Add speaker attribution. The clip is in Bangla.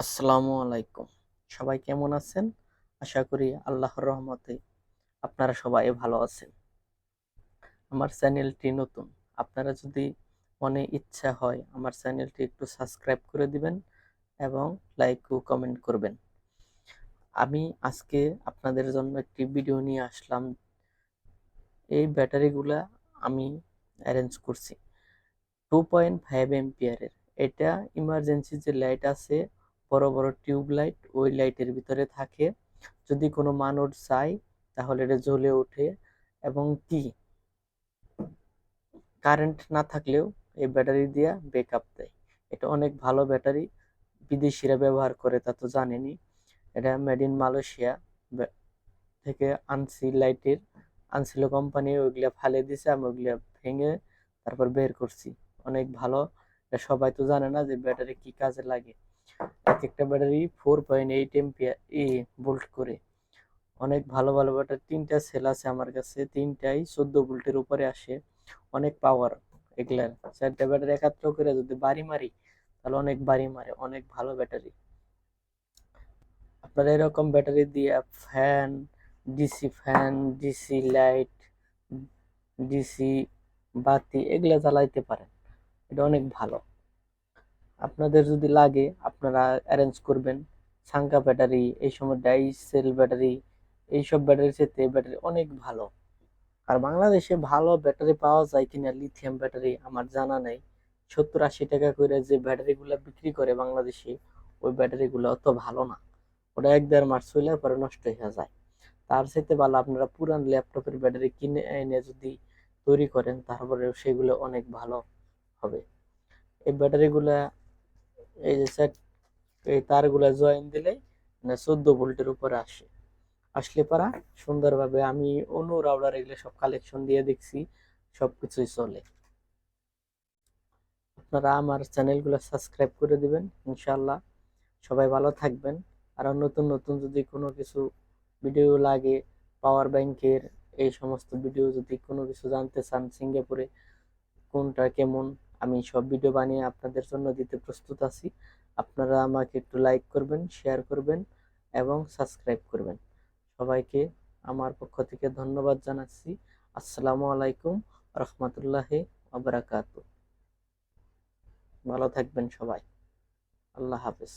Speaker 1: আসসালামু আলাইকুম। সবাই কেমন আছেন? আশা করি আল্লাহর রহমতে আপনারা সবাই ভালো আছেন। আমার চ্যানেলটি নতুন। আপনারা যদি মনে ইচ্ছা হয় আমার চ্যানেলটি একটু সাবস্ক্রাইব করে দিবেন এবং লাইক ও কমেন্ট করবেন। আমি আজকে আপনাদের জন্য একটি ভিডিও নিয়ে আসলাম। এই ব্যাটারিগুলা আমি অ্যারেঞ্জ করছি 2.5 এম্পিয়ারের। এটা ইমার্জেন্সি যে লাইট আছে, বড় বড় টিউব লাইট, ওই লাইটের ভিতরে থাকে। যদি কোনো মানুষ চায় তাহলে এটা জ্বলে ওঠে এবং কি কারেন্ট না থাকলেও এই ব্যাটারি দিয়া ব্যাকআপ দেয়। এটা অনেক ভালো ব্যাটারি, বিদেশিরা ব্যবহার করে তা তো জানেনই। এটা মেড ইন মালয়েশিয়া থেকে আনছি। লাইটের আনছিল কোম্পানি, ওইগুলা ফালে দিছে, আমি ওইগুলা ভেঙে তারপর বের করছি। অনেক ভালো। এটা সবাই তো জানে না যে ব্যাটারি কি কাজে লাগে। এক একটা ব্যাটারি 4.8 এম্পিয়ার ভোল্ট করে। অনেক ভালো ভালো ব্যাটারি, তিনটা সেল আছে আমার কাছে, তিনটাই 14 ভোল্টের উপরে আসে। অনেক পাওয়ার এগুলার। চারটা ব্যাটারি একাত্র করে যদি বাড়ি মারি তাহলে অনেক বাড়ি মারে, অনেক ভালো ব্যাটারি। আপনারা এরকম ব্যাটারি দিয়ে ফ্যান, ডিসি লাইট, ডিসি বাতি এগুলা জ্বালাইতে পারেন। এটা অনেক ভালো। আপনাদের যদি লাগে আপনারা অ্যারেঞ্জ করবেন। সাঙ্কা ব্যাটারি, এই সময় ডাইসেল ব্যাটারি, এইসব ব্যাটারির সাথে ব্যাটারি অনেক ভালো। আর বাংলাদেশে ভালো ব্যাটারি পাওয়া যায় কিনা লিথিয়াম ব্যাটারি আমার জানা নাই। 70-80 টাকা করে যে ব্যাটারিগুলো বিক্রি করে বাংলাদেশে, ওই ব্যাটারিগুলো অত ভালো না। ওটা 1-1.5 মাস চলে পরে নষ্ট হয়ে যায়। তার চাইতে ভালো আপনারা পুরান ল্যাপটপের ব্যাটারি কিনে এনে যদি তৈরি করেন তারপরে সেগুলো অনেক ভালো হবে। এই ব্যাটারিগুলা, এই যে সেট, এই তারগুলা জয়েন দিলেই 14 ভোল্টের উপরে আসলে পারা সুন্দরভাবে আমি অনু রাউটার এগুলো সব কালেকশন দিয়ে দেখছি, সবকিছুই চলে। আপনারা আমার চ্যানেলগুলো সাবস্ক্রাইব করে দিবেন ইনশাল্লাহ। সবাই ভালো থাকবেন। আর নতুন নতুন যদি কোনো কিছু ভিডিও লাগে, পাওয়ার ব্যাংকের এই সমস্ত ভিডিও যদি কোনো কিছু জানতে চান, সিঙ্গাপুরে কোনটা কেমন, আমি সব ভিডিও বানিয়ে আপনাদের জন্য দিতে প্রস্তুত আছি। আপনারা আমাকে একটু লাইক করবেন, শেয়ার করবেন এবং সাবস্ক্রাইব করবেন। সবাইকে আমার পক্ষ থেকে ধন্যবাদ জানাচ্ছি। আসসালামু আলাইকুম রহমতুল্লাহি ওয়া বারাকাতুহু। ভালো থাকবেন সবাই। আল্লাহ হাফেজ।